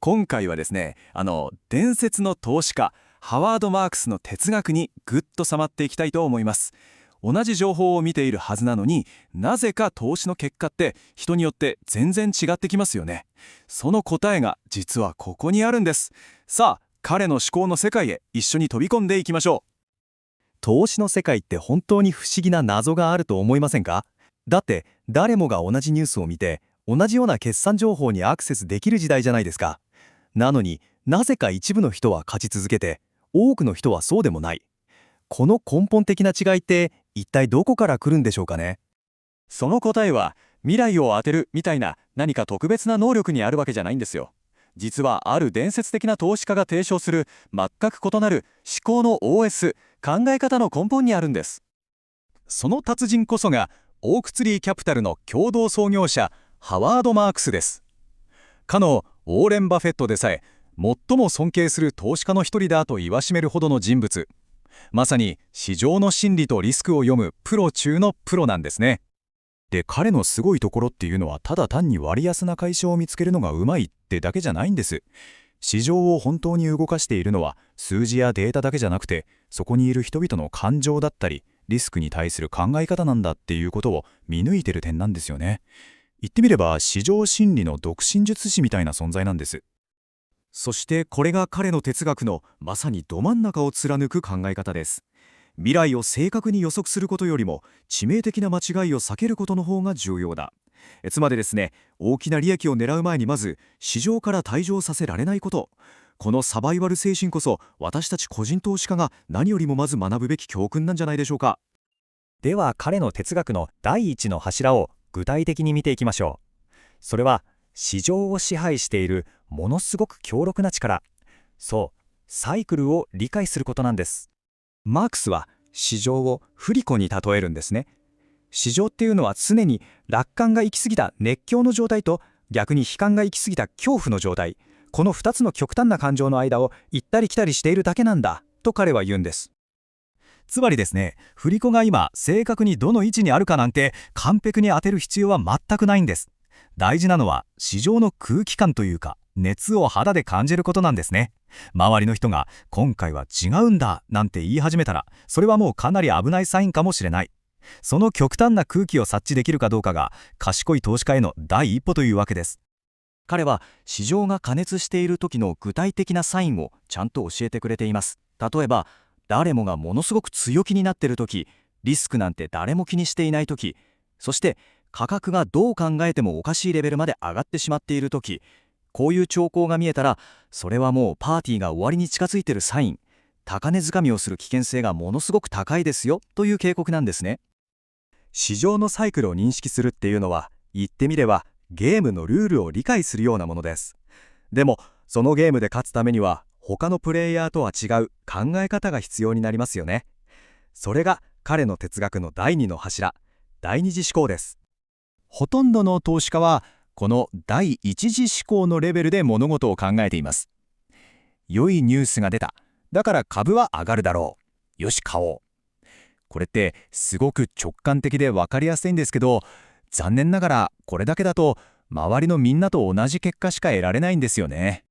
今回はですね、伝説の投資家、ハワード・マークスの哲学にぐっと迫っていきたいと思います。同じ情報を見ているはずなのに、なぜか投資の結果って人によって全然違ってきますよね。その答えが実はここにあるんです。さあ、彼の思考の世界へ一緒に飛び込んでいきましょう。投資の世界って本当に不思議な謎があると思いませんか？だって誰もが同じニュースを見て同じような決算情報にアクセスできる時代じゃないですか。なのになぜか一部の人は勝ち続けて多くの人はそうでもない。この根本的な違いって一体どこから来るんでしょうかね。その答えは未来を当てるみたいな何か特別な能力にあるわけじゃないんですよ。実はある伝説的な投資家が提唱する全く異なる思考の OS、考え方の根本にあるんです。その達人こそがオークツリーキャピタルの共同創業者ハワード・マークスです。かのウォーレン・バフェットでさえ最も尊敬する投資家の一人だと言わしめるほどの人物。まさに市場の心理とリスクを読むプロ中のプロなんですね。で、彼のすごいところっていうのはただ単に割安な会社を見つけるのがうまいってだけじゃないんです。市場を本当に動かしているのは数字やデータだけじゃなくて、そこにいる人々の感情だったりリスクに対する考え方なんだっていうことを見抜いてる点なんですよね。言ってみれば市場心理の独身術師みたいな存在なんです。そしてこれが彼の哲学のまさにど真ん中を貫く考え方です。未来を正確に予測することよりも致命的な間違いを避けることの方が重要だ。つまりですね、大きな利益を狙う前にまず市場から退場させられないこと。このサバイバル精神こそ私たち個人投資家が何よりもまず学ぶべき教訓なんじゃないでしょうか。では彼の哲学の第一の柱を具体的に見ていきましょう。それは市場を支配しているものすごく強力な力、そう、サイクルを理解することなんです。マークスは市場を不利子に例えるんですね。市場っていうのは常に楽観が行き過ぎた熱狂の状態と逆に悲観が行き過ぎた恐怖の状態、この2つの極端な感情の間を行ったり来たりしているだけなんだと彼は言うんです。つまりですね、振り子が今正確にどの位置にあるかなんて完璧に当てる必要は全くないんです。大事なのは市場の空気感というか熱を肌で感じることなんですね。周りの人が今回は違うんだなんて言い始めたら、それはもうかなり危ないサインかもしれない。その極端な空気を察知できるかどうかが賢い投資家への第一歩というわけです。彼は市場が過熱している時の具体的なサインをちゃんと教えてくれています。例えば誰もがものすごく強気になっている時、リスクなんて誰も気にしていない時、そして価格がどう考えてもおかしいレベルまで上がってしまっている時、こういう兆候が見えたら、それはもうパーティーが終わりに近づいているサイン、高値掴みをする危険性がものすごく高いですよという警告なんですね。市場のサイクルを認識するっていうのは、言ってみればゲームのルールを理解するようなものです。でもそのゲームで勝つためには他のプレイヤーとは違う考え方が必要になりますよね。それが彼の哲学の第二の柱、第二次思考です。ほとんどの投資家はこの第一次思考のレベルで物事を考えています。良いニュースが出た。だから株は上がるだろう。よし買おう。これってすごく直感的で分かりやすいんですけど、残念ながらこれだけだと周りのみんなと同じ結果しか得られないんですよね。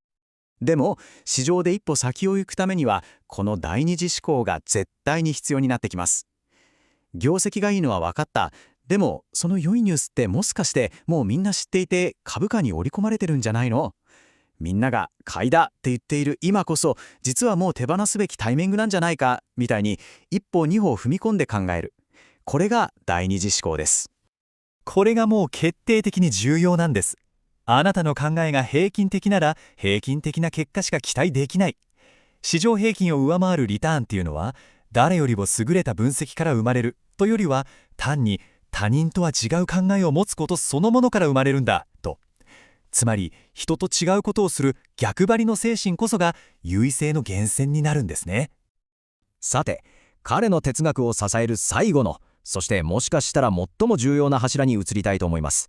でも市場で一歩先を行くためにはこの第二次思考が絶対に必要になってきます。業績がいいのは分かった。でもその良いニュースってもしかしてもうみんな知っていて株価に織り込まれてるんじゃないの？みんなが買いだって言っている今こそ実はもう手放すべきタイミングなんじゃないかみたいに一歩二歩踏み込んで考える。これが第二次思考です。これがもう決定的に重要なんです。あなたの考えが平均的なら平均的な結果しか期待できない。市場平均を上回るリターンっていうのは誰よりも優れた分析から生まれるというよりは単に他人とは違う考えを持つことそのものから生まれるんだと。つまり人と違うことをする逆張りの精神こそが優位性の源泉になるんですね。さて、彼の哲学を支える最後の、そしてもしかしたら最も重要な柱に移りたいと思います。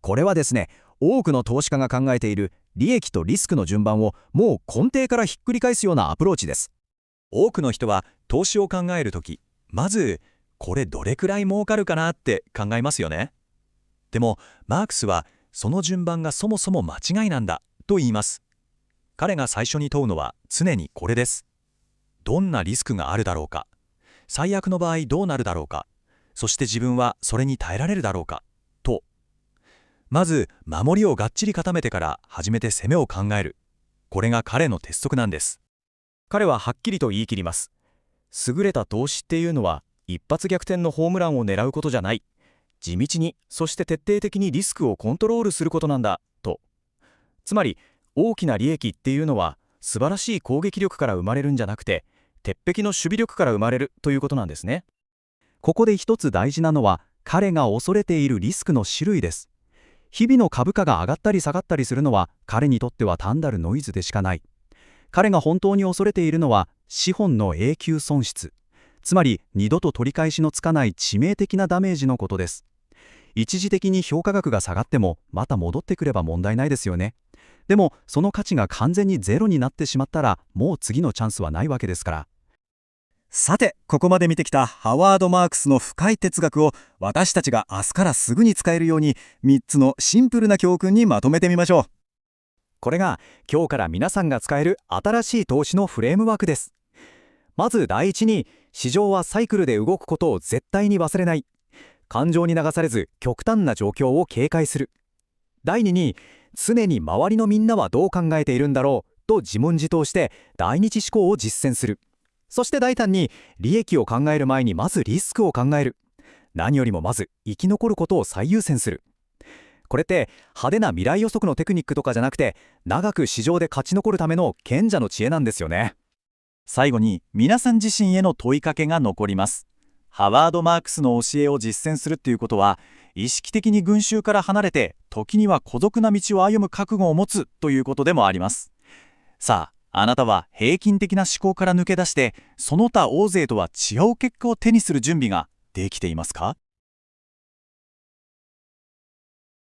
これはですね、多くの投資家が考えている利益とリスクの順番をもう根底からひっくり返すようなアプローチです。多くの人は投資を考えるとき、まずこれどれくらい儲かるかなって考えますよね。でもマークスはその順番がそもそも間違いなんだと言います。彼が最初に問うのは常にこれです。どんなリスクがあるだろうか。最悪の場合どうなるだろうか。そして自分はそれに耐えられるだろうか。と。まず、守りをがっちり固めてから初めて攻めを考える。これが彼の鉄則なんです。彼ははっきりと言い切ります。優れた投資っていうのは一発逆転のホームランを狙うことじゃない。地道に、そして徹底的にリスクをコントロールすることなんだ、と。つまり、大きな利益っていうのは素晴らしい攻撃力から生まれるんじゃなくて、鉄壁の守備力から生まれるということなんですね。ここで一つ大事なのは、彼が恐れているリスクの種類です。日々の株価が上がったり下がったりするのは彼にとっては単なるノイズでしかない。彼が本当に恐れているのは資本の永久損失、つまり二度と取り返しのつかない致命的なダメージのことです。一時的に評価額が下がってもまた戻ってくれば問題ないですよね。でもその価値が完全にゼロになってしまったらもう次のチャンスはないわけですから。さて、ここまで見てきたハワード・マークスの深い哲学を私たちが明日からすぐに使えるように3つのシンプルな教訓にまとめてみましょう。これが今日から皆さんが使える新しい投資のフレームワークです。まず第一に、市場はサイクルで動くことを絶対に忘れない。感情に流されず極端な状況を警戒する。第二に、常に周りのみんなはどう考えているんだろうと自問自答して第二思考を実践する。そして第3に、利益を考える前にまずリスクを考える。何よりもまず生き残ることを最優先する。これって派手な未来予測のテクニックとかじゃなくて、長く市場で勝ち残るための賢者の知恵なんですよね。最後に皆さん自身への問いかけが残ります。ハワード・マークスの教えを実践するっていうことは、意識的に群衆から離れて時には孤独な道を歩む覚悟を持つということでもあります。さあ、あなたは平均的な思考から抜け出して、その他大勢とは違う結果を手にする準備ができていますか？